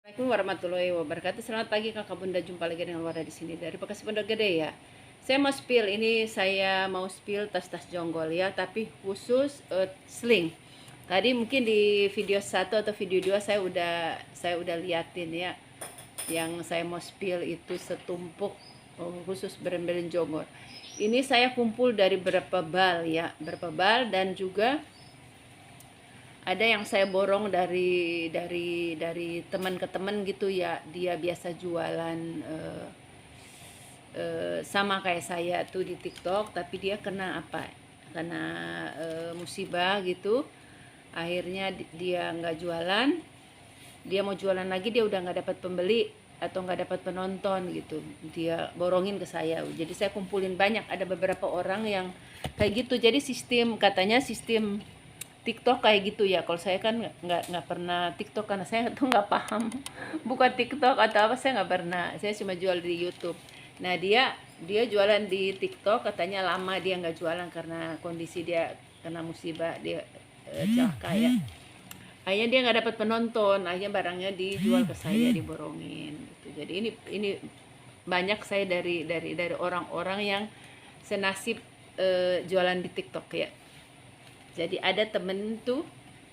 Assalamualaikum warahmatullahi wabarakatuh. Selamat pagi kakak bunda, jumpa lagi dengan Wara di sini dari Bekasi Pondok Gede ya. Saya mau spill ini, saya mau spill tas-tas jonggol ya, tapi khusus sling. Tadi mungkin di video 1 atau video 2 saya udah liatin ya. Yang saya mau spill itu setumpuk khusus brand-brand jonggol. Ini saya kumpul dari berapa bal ya, berapa bal, dan juga ada yang saya borong dari teman ke teman gitu ya. Dia biasa jualan sama kayak saya tuh di TikTok, tapi dia kena apa, kena musibah gitu. Akhirnya dia nggak jualan, dia mau jualan lagi, dia udah nggak dapat pembeli atau nggak dapat penonton gitu, dia borongin ke saya. Jadi saya kumpulin banyak, ada beberapa orang yang kayak gitu. Jadi katanya sistem TikTok kayak gitu ya. Kalau saya kan nggak pernah TikTok karena saya tuh nggak paham buka TikTok atau apa, saya nggak pernah. Saya cuma jual di YouTube. Nah dia jualan di TikTok, katanya lama dia nggak jualan karena kondisi dia kena musibah, dia celaka ya. Akhirnya dia nggak dapat penonton, akhirnya barangnya dijual ke saya, diborongin gitu. Jadi ini banyak saya dari orang-orang yang senasib jualan di TikTok ya. Jadi ada temen tuh,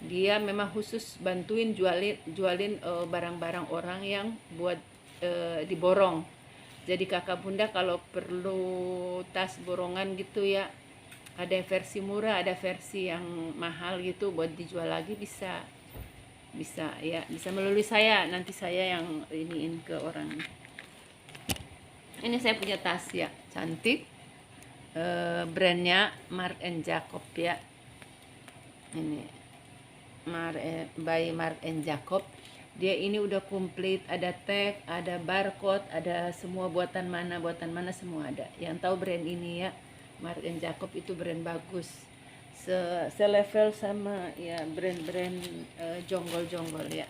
dia memang khusus bantuin jualin barang-barang orang yang buat diborong. Jadi kakak bunda kalau perlu tas borongan gitu ya, ada versi murah, ada versi yang mahal gitu, buat dijual lagi bisa ya, bisa melalui saya, nanti saya yang iniin ke orang. Ini saya punya tas ya, cantik, brandnya Marc and Jacob ya. Ini by Marc and Jacob. Dia ini udah komplit, ada tag, ada barcode, ada semua buatan mana semua ada. Yang tahu brand ini ya, Marc and Jacob itu brand bagus, selevel sama ya brand-brand jonggol-jonggol ya.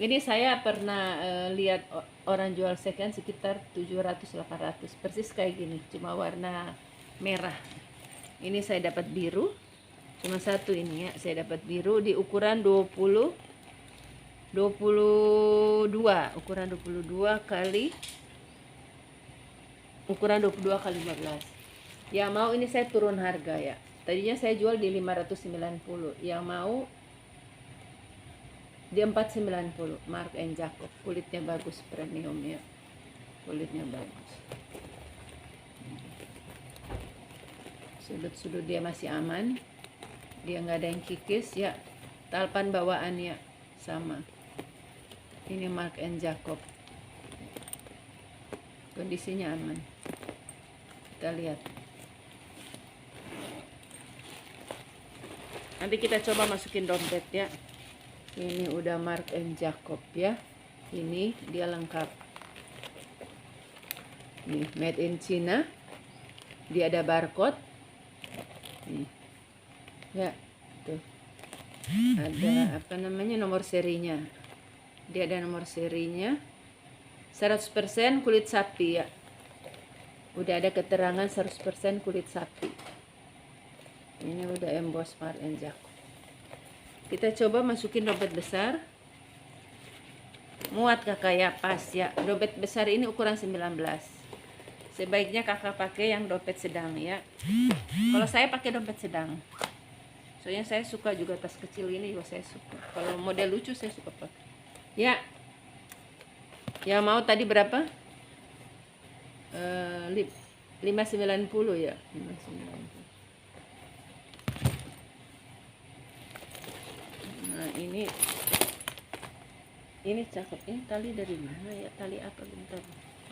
Ini saya pernah lihat orang jual second sekitar 700-800, persis kayak gini, cuma warna merah. Ini saya dapat biru, cuma satu ini ya, saya dapat biru di ukuran 22, ukuran 22 kali 15. Yang mau ini saya turun harga ya, tadinya saya jual di 590, yang mau di 490. Marc and Jacob, kulitnya bagus, premium ya, kulitnya bagus, sudut-sudut dia masih aman, dia nggak ada yang kikis ya. Talpan bawaannya sama, ini Marc and Jacob, kondisinya aman. Kita lihat, nanti kita coba masukin dompet ya. Ini udah Marc and Jacob ya, ini dia lengkap nih, made in China, dia ada barcode nih ya, tuh ada apa namanya, nomor serinya. Dia ada nomor serinya, 100% kulit sapi ya, udah ada keterangan 100% kulit sapi. Ini udah emboss Marc and Jacob. Kita coba masukin dompet besar, muat kakak ya, pas ya. Dompet besar ini ukuran 19, sebaiknya kakak pakai yang dompet sedang ya. Kalau saya pakai dompet sedang, soalnya saya suka juga tas kecil ini juga saya suka. Kalau model lucu saya suka pakai ya. Yang mau tadi berapa? 590 ya, 590. Nah ini cakep. Ini tali dari mana ya, tali apa, bentar,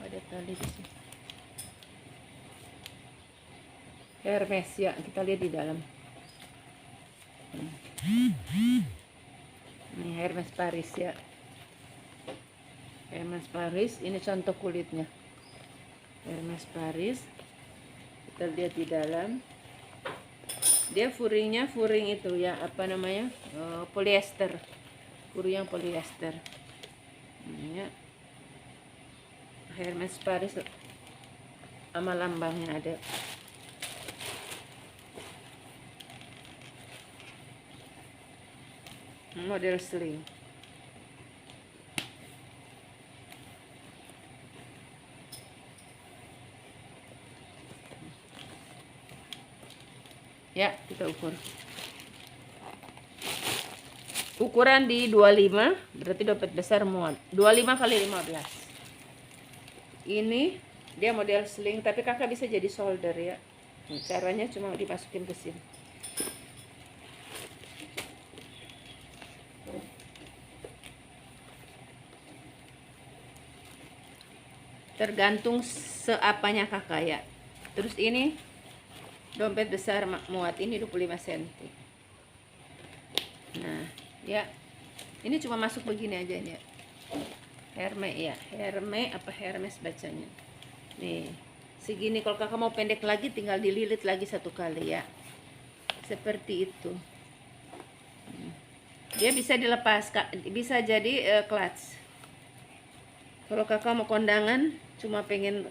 ada tali di sini, Hermes ya, kita lihat di dalam. Ini Hermes Paris ya, Hermes Paris, ini contoh kulitnya Hermes Paris. Kita lihat di dalam, dia furing itu ya, apa namanya, polyester, furing yang polyester ini ya. Hermes Paris sama lambangnya ada. Model sling. Ya, kita ukur. Ukuran di 25, berarti dompet besar muat. 25 kali 15. Ini dia model sling, tapi kakak bisa jadi solder ya. Caranya cuma dimasukin ke sini. Tergantung seapanya kakak ya. Terus ini dompet besar muat, ini 25 cm. Nah, ya. Ini cuma masuk begini aja nih ya. Hermes ya, Hermes bacanya. Nih, segini. Kalau kakak mau pendek lagi tinggal dililit lagi satu kali ya. Seperti itu. Dia bisa dilepas, bisa jadi clutch. Kalau kakak mau kondangan cuma pengen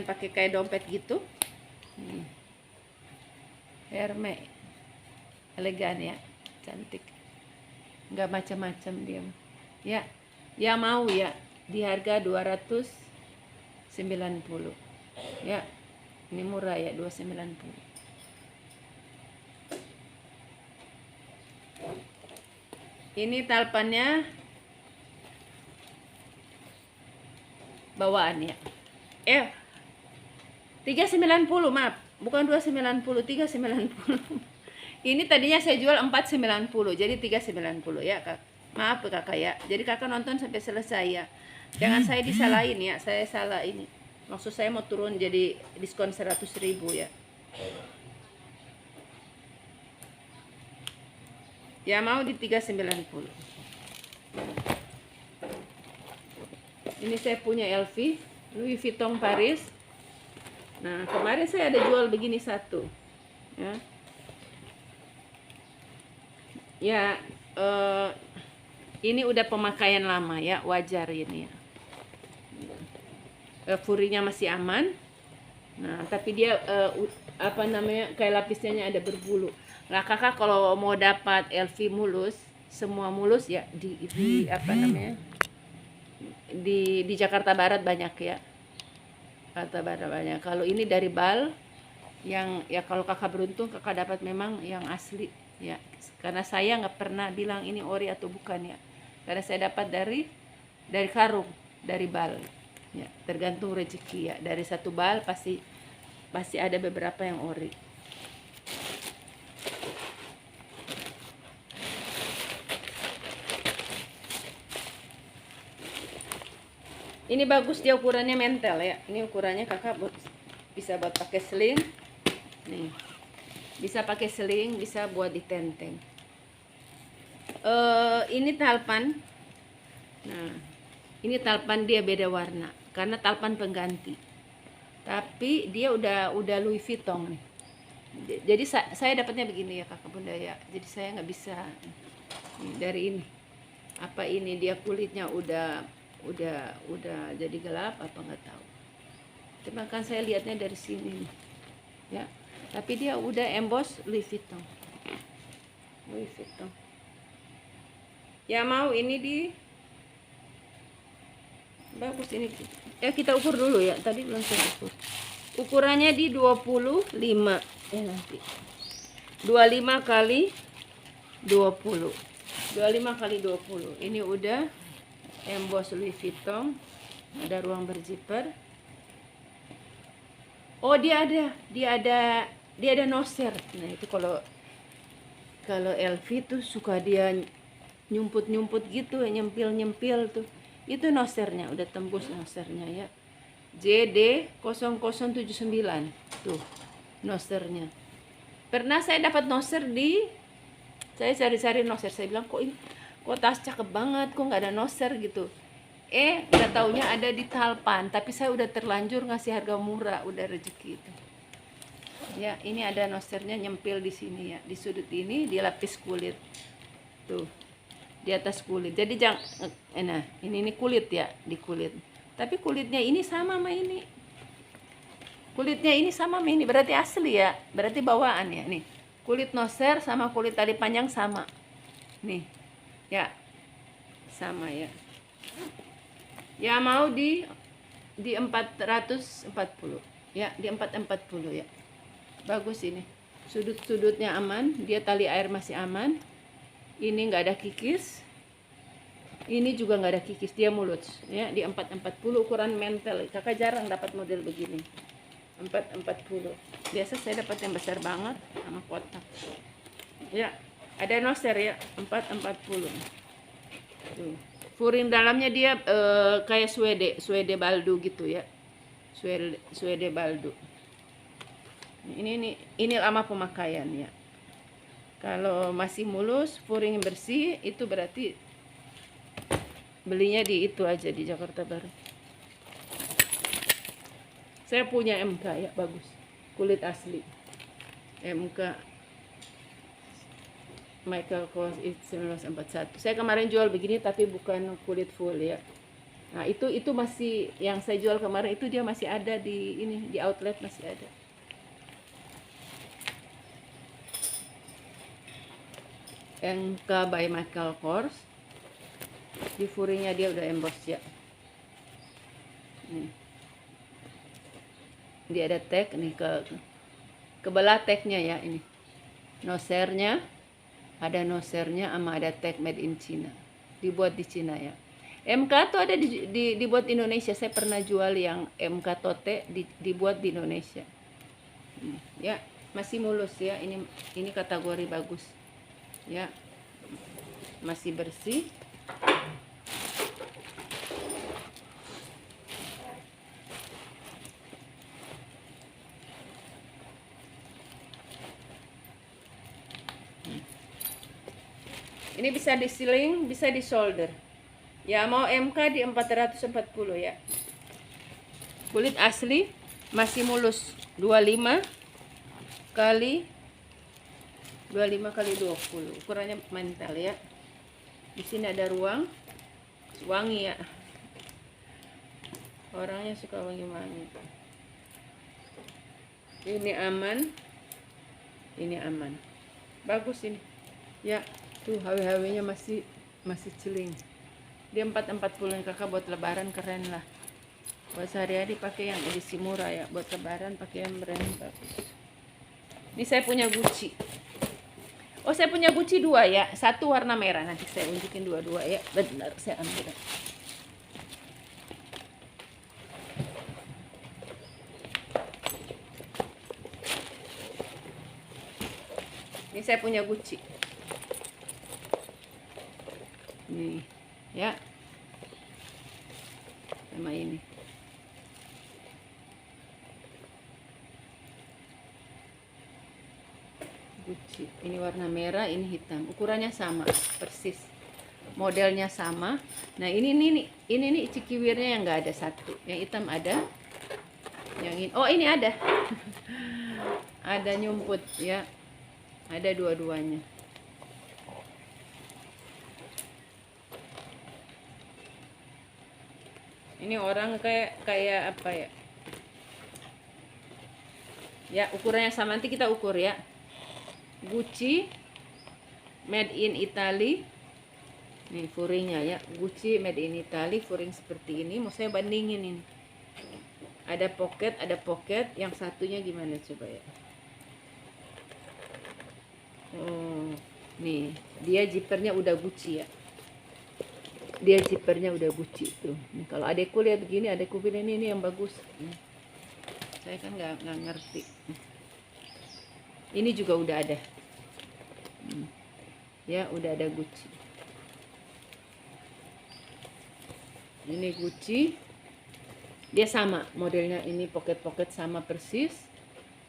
pakai kayak dompet gitu. Hermes elegan ya, cantik, nggak macam-macam dia ya. Ya mau ya, di harga 290 ya. Ini murah ya, 290. Ini talpannya bawaan ya. 390, maaf, bukan 290, 390. Ini tadinya saya jual 490, jadi 390 ya kak. Maaf kakak ya. Jadi kakak nonton sampai selesai ya. Jangan saya disalahin ya, saya salah ini. Maksud saya mau turun jadi diskon 100.000 ya. Ya mau di 390. Ini saya punya LV, Louis Vuitton Paris. Nah, kemarin saya ada jual begini satu. Ya. Ya, ini udah pemakaian lama ya, wajar ini ya. Furinya masih aman. Nah, tapi dia apa namanya, kayak lapisnya ada berbulu. Nah, kakak kalau mau dapat LV mulus, semua mulus ya di apa namanya, di Jakarta Barat banyak ya. Jakarta Barat banyak. Kalau ini dari BAL, yang ya kalau kakak beruntung kakak dapat memang yang asli ya. Karena saya nggak pernah bilang ini ori atau bukan ya. Karena saya dapat dari karung, dari BAL. Ya, tergantung rezeki ya. Dari satu BAL pasti ada beberapa yang ori. Ini bagus, dia ukurannya mentel ya. Ini ukurannya kakak bisa buat pakai sling. Nih. Bisa pakai sling, bisa buat ditenteng. Ini talpan. Nah, ini talpan dia beda warna karena talpan pengganti. Tapi dia udah Louis Vuitton nih. Jadi saya dapatnya begini ya kakak bunda ya. Jadi saya nggak bisa nih, dari ini. Apa ini dia kulitnya udah jadi gelap apa nggak tahu. Cuma kan saya lihatnya dari sini nih. Ya. Tapi dia udah emboss Louis Vuitton. Louis Vuitton. Ya mau ini di bagus ini. Kita ukur dulu ya. Tadi belum saya ukur. Ukurannya di 25 nanti. 25 kali 20. 25 kali 20. Ini udah emboss Louis Vuitton. Ada ruang berzipper. Oh, dia ada noser. Nah, itu kalau LV tuh suka dia nyumput gitu, nyempil tuh. Itu nosernya, udah tembus nosernya ya. JD 0079 tuh nosernya. Pernah saya dapat noser saya cari-cari noser, saya bilang kok tas cakep banget, kok nggak ada noser gitu. Nggak taunya ada di talpan, tapi saya udah terlanjur ngasih harga murah, udah rezeki itu. Ya, ini ada nosernya nyempil di sini ya, di sudut ini, di lapis kulit. Tuh. Di atas kulit. Jadi nah, ini kulit ya, di kulit. Tapi kulitnya ini sama sama ini. Kulitnya ini sama sama ini, berarti asli ya, berarti bawaan ya nih. Kulit noser sama kulit tali panjang sama. Nih. Ya. Sama ya. Ya mau di 440 ya, di 440 ya. Bagus ini. Sudut-sudutnya aman, dia tali air masih aman. Ini nggak ada kikis. Ini juga nggak ada kikis, dia mulus ya, di 440 ukuran mentel. Kakak jarang dapat model begini. 440. Biasa saya dapat yang besar banget sama kotak. Ya, ada noser ya, 440. Tuh. Furing dalamnya dia kayak suede baldo gitu ya. Suede baldo. Ini lama pemakaian ya. Kalau masih mulus, furing bersih, itu berarti belinya di itu aja di Jakarta Baru. Saya punya MK ya, bagus. Kulit asli. MK Michael Kors 1941. Saya kemarin jual begini tapi bukan kulit full ya. Nah, itu masih yang saya jual kemarin, itu dia masih ada di ini, di outlet masih ada. MK by Michael Kors. Di furingnya dia udah emboss ya. Dia ada tag nih ke belah tagnya ya ini. Nosernya ada sama ada tag made in China. Dibuat di China ya. MK tuh ada dibuat di Indonesia. Saya pernah jual yang MK tote dibuat di Indonesia. Ya, masih mulus ya. Ini kategori bagus. Ya. Masih bersih. Ini bisa di sealing, bisa di solder. Ya, mau MK di 440 ya. Kulit asli masih mulus 25 kali 20. Ukurannya mental ya. Di sini ada ruang. Wangi ya. Orangnya suka wangi-wangi. Ini aman. Ini aman. Bagus ini. Ya, tuh HW-HW-nya masih celing. Dia 440 kakak buat lebaran keren lah. Buat sehari-hari pakai yang edisi murah ya. Buat lebaran pakai yang brand bagus. Ini saya punya Gucci. Oh, saya punya Gucci 2 ya. Satu warna merah. Nanti saya unjukin dua-dua ya. Benar, saya ambil. Ini saya punya Gucci. Nih, ya. Sama ini. Gucci. Ini warna merah, ini hitam. Ukurannya sama, persis. Modelnya sama. Nah, ini nih cikiwirnya yang enggak ada satu. Yang hitam ada. Yang ini, oh ini ada. Ada nyumput ya. Ada dua-duanya. Ini orang kayak apa ya? Ya, ukurannya sama, nanti kita ukur ya. Gucci made in Italy. Nih furingnya ya, Gucci made in Italy, furing seperti ini. Mau saya bandingin ini. Ada pocket, yang satunya gimana coba ya. Oh, nih, dia zippernya udah Gucci ya. Dia zippernya udah Gucci tuh. Nih, kalau adekku lihat begini, adekku bilang ini yang bagus. Saya kan nggak ngerti. Ini juga udah ada. Ya, udah ada Gucci. Ini Gucci. Dia sama modelnya, ini pocket sama persis.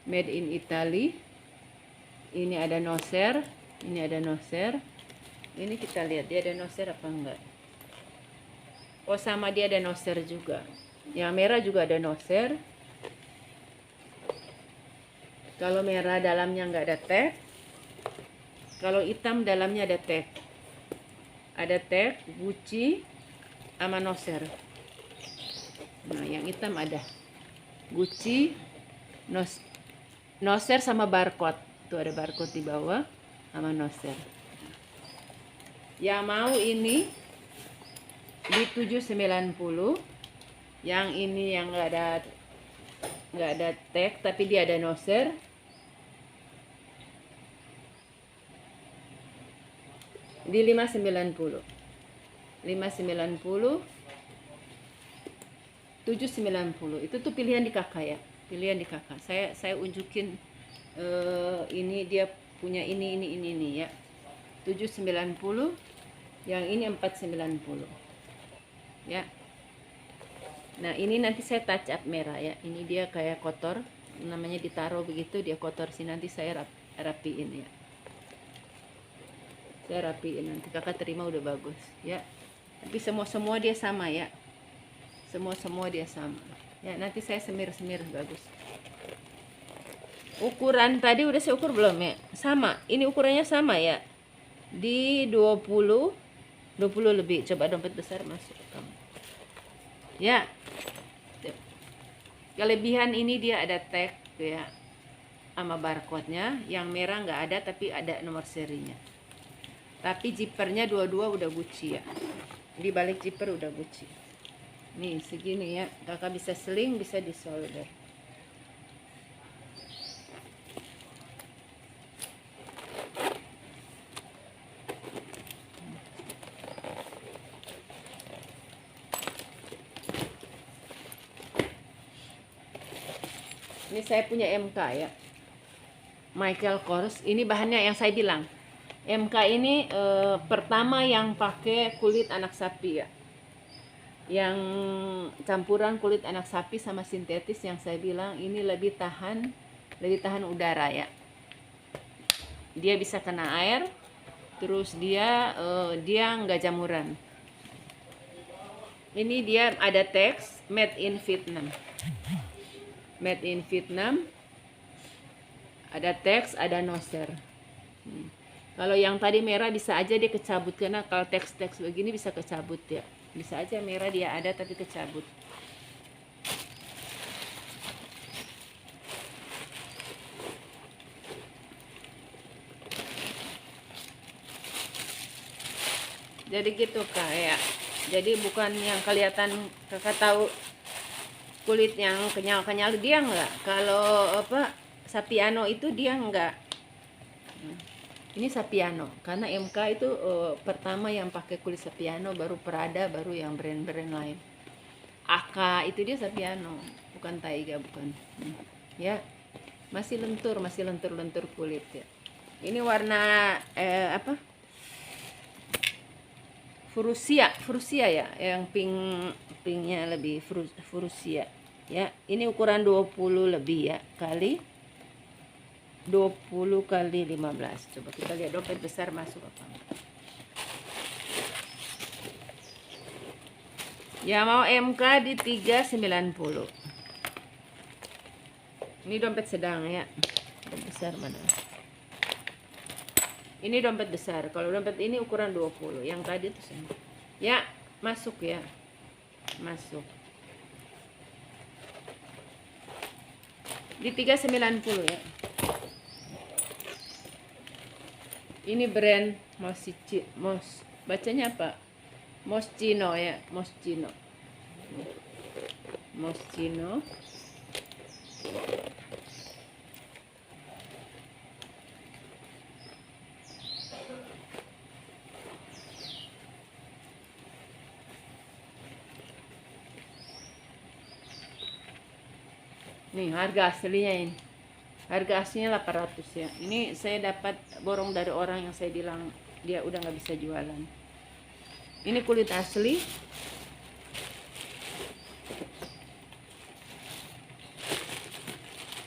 Made in Italy. Ini ada noser, ini ada noser. Ini kita lihat dia ada noser apa enggak. Oh, sama dia ada noser juga. Yang merah juga ada noser. Kalau merah dalamnya enggak ada tag. Kalau hitam dalamnya ada tag. Ada tag Gucci sama noser. Nah, yang hitam ada Gucci, noser sama barcode. Tuh ada barcode di bawah sama noser. Yang mau ini di 790. Yang ini yang enggak ada tag tapi dia ada noser. di 590. 590, 790. Itu tuh pilihan di kakak ya, pilihan di kakak. Saya unjukin ini dia punya ini ya. 790, yang ini 490 ya. Nah ini nanti saya touch up merah ya, ini dia kayak kotor, namanya ditaruh begitu dia kotor sih, nanti saya rapiin ya, saya rapiin, nanti kakak terima udah bagus ya. Tapi semua dia sama ya, semua dia sama ya. Nanti saya semir bagus. Ukuran tadi udah saya ukur belum ya? Sama, ini ukurannya sama ya, di 20 lebih. Coba dompet besar masuk ya. Kelebihan ini dia ada tag ya sama barcode-nya. Yang merah nggak ada tapi ada nomor serinya. Tapi zippernya dua-dua udah Gucci ya, di balik zipper udah Gucci. Nih segini ya, kakak bisa seling, bisa di solder. Ini saya punya MK ya, Michael Kors. Ini bahannya yang saya bilang, MK ini pertama yang pakai kulit anak sapi ya, yang campuran kulit anak sapi sama sintetis, yang saya bilang ini lebih tahan udara ya. Dia bisa kena air, terus dia nggak jamuran. Ini dia ada teks made in Vietnam. Made in Vietnam, ada teks, ada noser. Kalau yang tadi merah bisa aja dia kecabut, karena kalau teks begini bisa kecabut ya, bisa aja merah dia ada tapi kecabut. Jadi gitu kayak, jadi bukan yang kelihatan kakak tahu kulit yang kenyal dia enggak. Kalau apa Sapiano itu dia enggak. Ini Sapiano karena MK itu pertama yang pakai kulit Sapiano, baru Prada, baru yang brand-brand lain. AK itu dia Sapiano, bukan Taiga, bukan. Ya, masih lentur kulit ya. Ini warna apa? Furusia ya, yang pinknya lebih furusia ya. Ini ukuran 20 lebih ya, kali 20 kali 15. Coba kita lihat dompet besar masuk apa enggak. Ya mau MK di 390. Ini dompet sedang ya. Dompet besar mana? Ini dompet besar. Kalau dompet ini ukuran 20. Yang tadi itu sama. Ya, masuk ya. Masuk. Di 390 ya. Ini brand bacanya apa? Moschino ya, Moschino. Moschino. Nih harga aslinya ini. Harga aslinya 800 ya. Ini saya dapat borong dari orang yang saya bilang dia udah nggak bisa jualan. Ini kulit asli.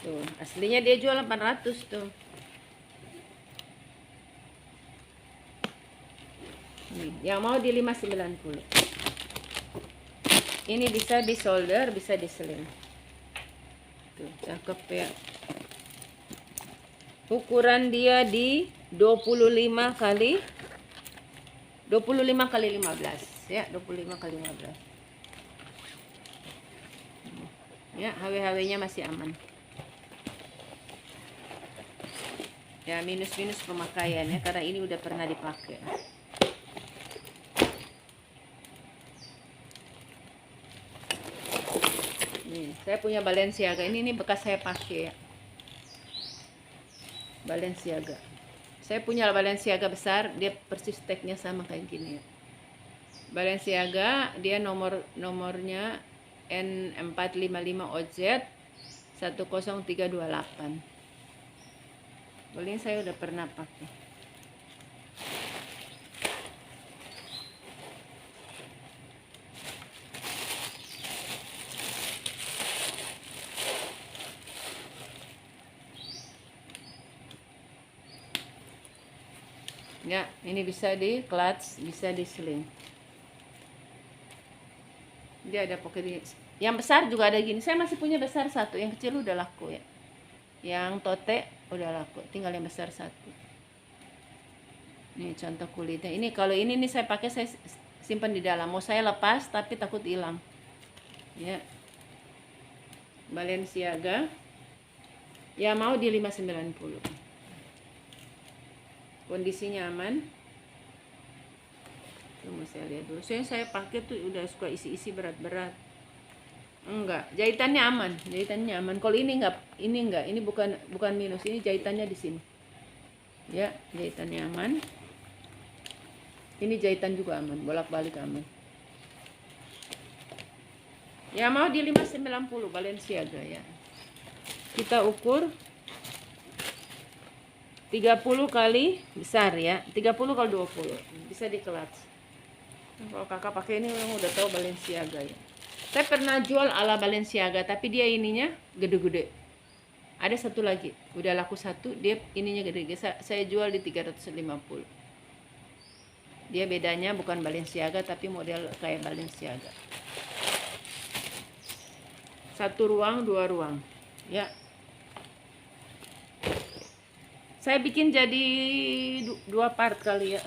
Tuh, aslinya dia jual 800 tuh. Nih, yang mau di 590. Ini bisa di solder, bisa di seling. Tuh, cakep ya. Ukuran dia di 25 kali 15 ya, 25 kali 15. Ya, HW-HW-nya masih aman. Ya, minus-minus pemakaian ya, karena ini udah pernah dipakai. Nih, saya punya Balenciaga ini bekas saya pakai ya. Balenciaga Saya punya Balenciaga besar, dia persis tagnya sama kayak gini ya. Balenciaga dia nomornya N455OZ 10328. Kalau ini saya udah pernah pakai. Ya, ini bisa di clutch, bisa di sling. Dia ada pocket ini. Yang besar juga ada gini. Saya masih punya besar satu, yang kecil udah laku ya. Yang tote udah laku, tinggal yang besar satu. Ini contoh kulitnya. Ini kalau ini nih saya pakai, saya simpan di dalam. Mau saya lepas tapi takut hilang. Ya. Balenciaga. Ya mau di 590. Kondisinya aman. Tunggu saya lihat dulu. Saya pakai tuh udah suka isi-isi berat-berat. Enggak, jahitannya aman, jahitannya aman. Kalau ini enggak, ini bukan minus, ini jahitannya di sini. Ya, jahitannya aman. Ini jahitan juga aman, bolak-balik aman. Ya mau di 590 Balenciaga ya. Kita ukur 30 kali besar ya, 30 kali 20 bisa di clutch. Kalau kakak pakai ini memang udah tahu Balenciaga ya. Saya pernah jual ala Balenciaga tapi dia ininya gede-gede. Ada satu lagi udah laku satu, dia ininya gede-gede. Saya jual di 350. Dia bedanya bukan Balenciaga tapi model kayak Balenciaga. Satu ruang, dua ruang ya. Saya bikin jadi dua part kali ya.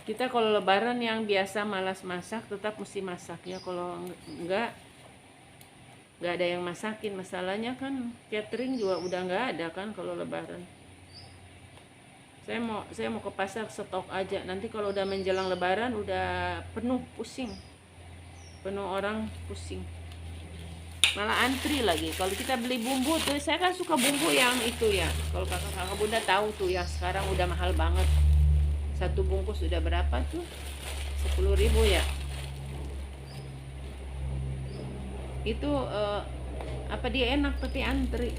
Kita kalau lebaran yang biasa malas masak tetap mesti masak ya. Kalau enggak ada yang masakin. Masalahnya kan catering juga udah enggak ada kan kalau lebaran. Saya mau ke pasar stok aja. Nanti kalau udah menjelang lebaran udah penuh, pusing. Penuh orang, pusing. Malah antri lagi. Kalau kita beli bumbu tuh, saya kan suka bumbu yang itu ya. Kalau kakak bunda tahu tuh yang sekarang udah mahal banget. Satu bungkus udah berapa tuh? 10.000 ya. Itu apa dia enak tapi antri.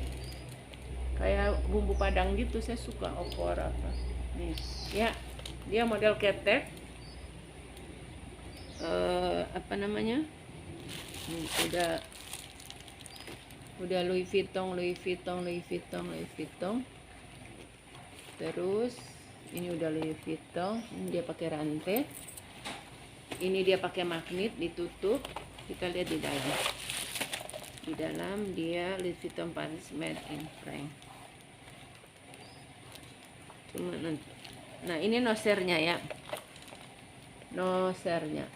Kayak bumbu padang gitu, saya suka opor apa. Nih, ya. Dia model ketek. Apa namanya? Udah Louis Vuitton. Terus ini udah Louis Vuitton, ini dia pakai rantai. Ini dia pakai magnet ditutup. Kita lihat di dalam. Di dalam dia Louis Vuitton Paris made in France. Nah, ini nosernya ya. Nosernya.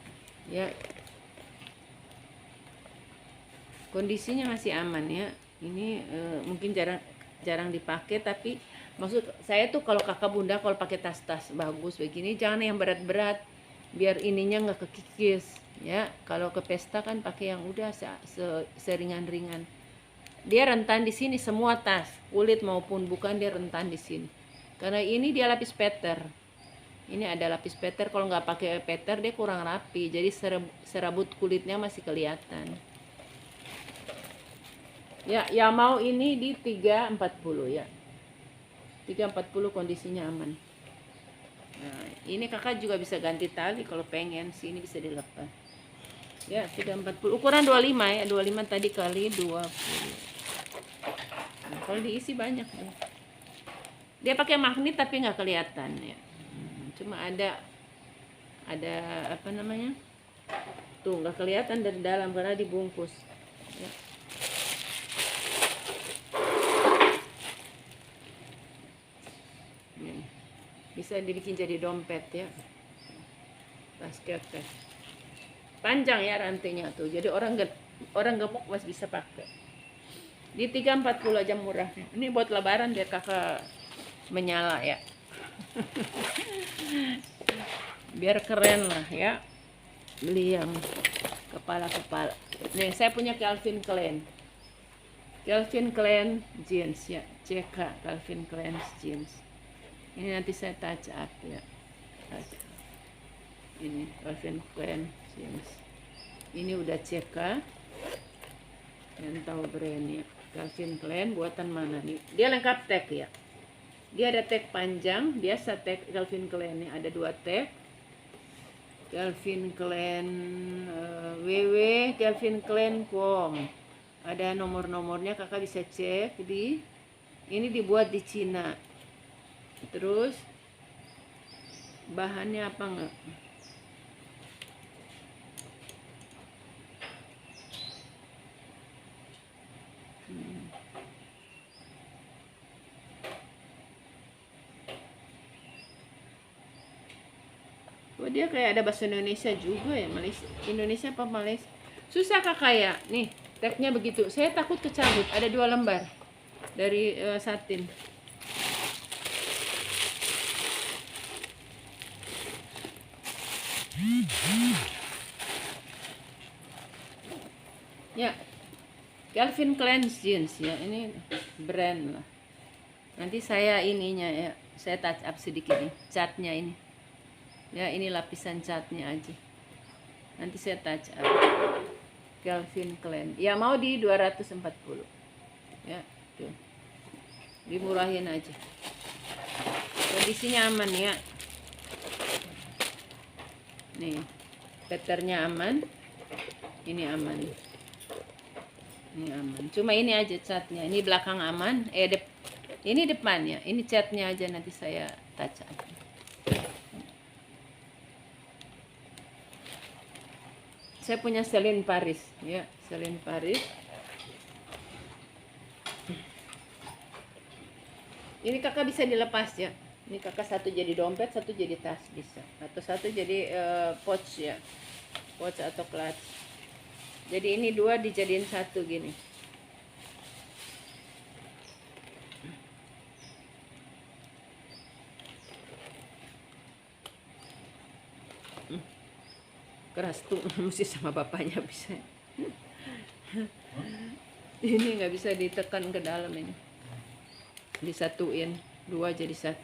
Ya. Kondisinya masih aman ya. Ini mungkin jarang dipakai tapi maksud saya tuh kalau kakak bunda kalau pakai tas-tas bagus begini jangan yang berat-berat biar ininya nggak kekikis ya. Kalau ke pesta kan pakai yang udah seringan-ringan. Dia rentan di sini semua tas, kulit maupun bukan dia rentan di sini. Karena ini dia lapis peter. Ini ada lapis peter, kalau nggak pakai peter dia kurang rapi. Jadi serabut kulitnya masih kelihatan. Ya, yang mau ini di 340 ya. 340 kondisinya aman. Nah, ini kakak juga bisa ganti tali kalau pengen, sini bisa dilepas. Ya, 340. Ukuran 25 ya, 25 tadi kali 20. Nah, kalau diisi banyak ya. Dia pakai magnet tapi nggak kelihatan ya. Cuma ada apa namanya? Tuh, nggak kelihatan dari dalam karena dibungkus. Ya. Bisa dibikin jadi dompet ya, basket. Panjang ya rantainya tuh, jadi orang gemuk masih bisa pakai. Di 340 aja murah. Ini buat lebaran biar kakak menyala ya. Biar keren lah ya, beli yang kepala. Nih saya punya Calvin Klein. Calvin Klein jeans ya, CK Calvin Klein jeans. Ini nanti saya touch up ya. Ini Calvin Klein jeans. Ini udah CK. Yang tahu brandnya Calvin Klein buatan mana nih? Dia lengkap tag ya. Dia ada tag panjang, biasa tag Calvin Klein nih ada 2 tag. Calvin Klein WW Calvin Klein com. Ada nomor-nomornya, kakak bisa cek di ini, dibuat di Cina. Terus bahannya apa enggak? Oh, dia kayak ada bahasa Indonesia juga ya, Malaysia. Indonesia apa Malaysia? Susah kakak ya. Nih, tagnya begitu. Saya takut kecabut. Ada 2 lembar dari satin. Ya, Calvin Klein jeans ya. Ini brand lah. Nanti saya ininya ya, saya touch up sedikit nih, catnya ini. Ya, ini lapisan catnya aja. Nanti saya touch up. Calvin Klein. Ya mau di 240. Ya, tuh. Dimurahin aja. Kondisinya aman ya. Nih, patternnya aman. Ini aman. Ini aman. Cuma ini aja catnya. Ini belakang aman. Ini depannya. Ini catnya aja nanti saya touch up. Saya punya Celine Paris ya, Celine Paris. Ini kakak bisa dilepas ya. Ini kakak satu jadi dompet, satu jadi tas bisa, atau satu jadi pouch ya, pouch atau clutch. Jadi ini 2 dijadiin 1 gini. Keras tuh, mesti sama bapaknya bisa. Ini nggak bisa ditekan ke dalam ini. Disatuin 2 jadi 1.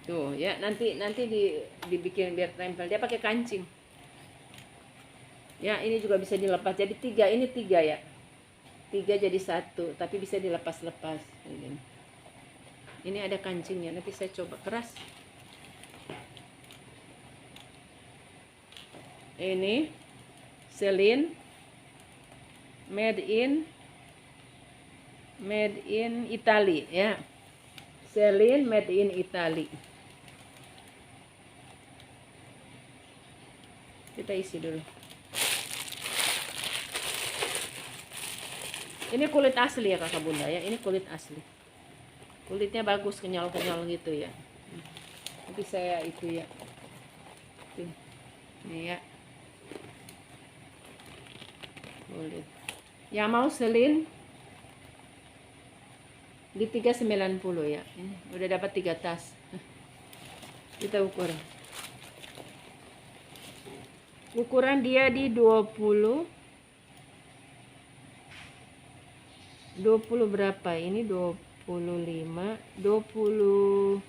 Tuh ya, nanti dibikin biar tempel. Dia pakai kancing. Ya, ini juga bisa dilepas. Jadi 3, ini 3 ya. 3 jadi 1, tapi bisa dilepas-lepas. Ini ada kancingnya, nanti saya coba keras. Ini Celine made in Italy ya. Celine made in Italy. Kita isi dulu. Ini kulit asli ya kakak bunda ya. Ini kulit asli. Kulitnya bagus, kenyal-kenyal gitu ya. Tapi saya itu ya. Tuh. Ini ya. Kulit. Yang mau Celine di 390 ya. Ini udah dapat 3 tas. Kita ukur. Ukuran dia di 20 berapa? Ini 25, 20,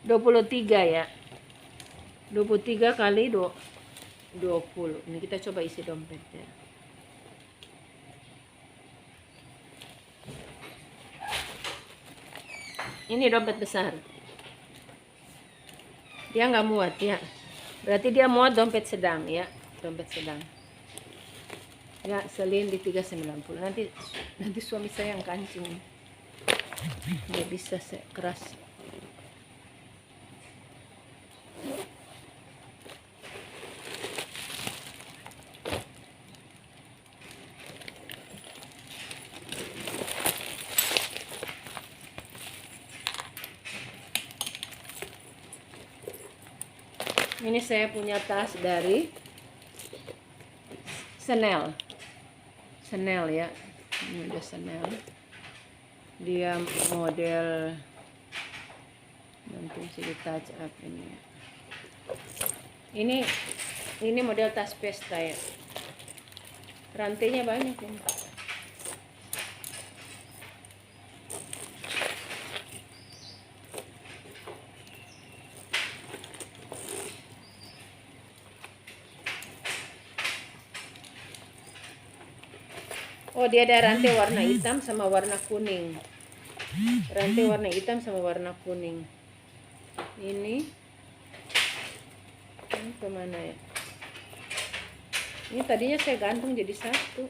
23 ya. 23 kali 20. Ini kita coba isi dompetnya. Ini dompet besar. Dia nggak muat ya. Berarti dia muat dompet sedang ya. Dompet sedang. Ya, Celine di 390. Nanti suami saya yang kancing. Nggak bisa saya keras. Ini saya punya tas dari Chanel ya. Ini udah Chanel. Dia model, nanti bisa di touch up ini. Ini model tas pesta ya, rantainya banyak ini. Oh, dia ada rantai warna hitam sama warna kuning. Rantai warna hitam sama warna kuning. Ini kemana ya? Ini tadinya saya gantung jadi satu.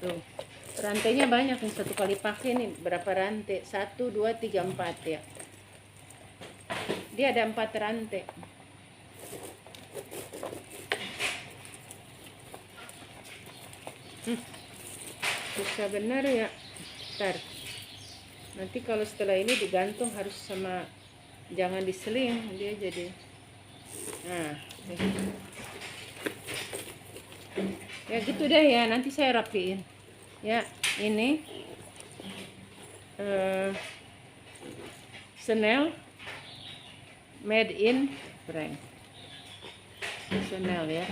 Tuh, rantainya banyak nih, satu kali pakai nih berapa rantai? 1, 2, 3, 4 ya. Dia ada 4 rantai. Susah benar ya. Ntar nanti kalau setelah ini digantung harus sama, jangan diseling, dia jadi ya gitu deh ya. Nanti saya rapiin ya. Ini Chanel made in France, Chanel ya.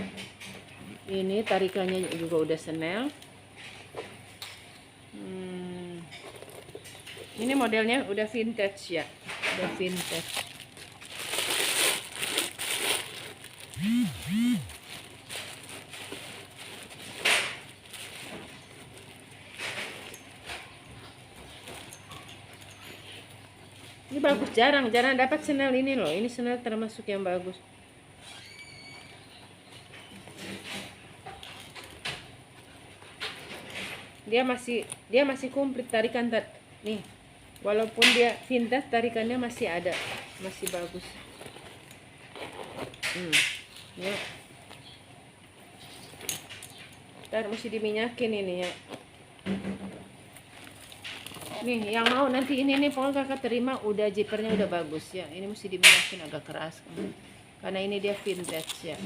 Ini tarikannya juga udah Chanel. Ini modelnya udah vintage ya, udah vintage. Ini bagus, jarang dapat Chanel ini loh. Ini Chanel termasuk yang bagus. Dia masih komplit tarikan nih. Walaupun dia vintage, tarikannya masih ada, masih bagus. Ya. Ntar mesti diminyakin ini ya. Nih yang mau nanti ini nih, pokoknya kakak terima udah jipernya udah bagus ya. Ini mesti diminyakin agak keras karena ini dia vintage ya.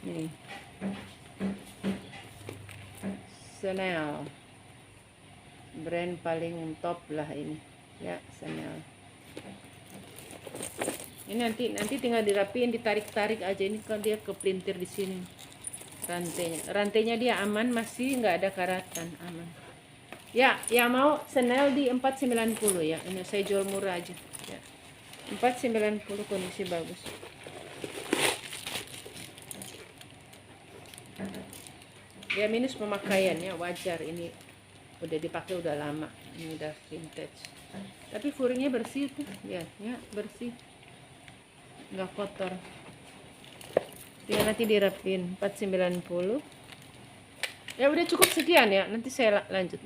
Nih Chanel, brand paling top lah ini ya, Chanel. Ini nanti tinggal dirapiin, ditarik-tarik aja. Ini kan dia kepelintir di sini rantainya dia aman, masih nggak ada karatan, aman ya. Yang mau Chanel di 490 ya. Ini saya jual murah aja ya, 490, kondisi bagus. Ya minus pemakaiannya wajar, ini udah dipakai udah lama, ini udah vintage. Tapi furingnya bersih tuh ya, bersih, nggak kotor. Dia nanti dirapin 490. Ya udah cukup sekian ya, nanti saya lanjut.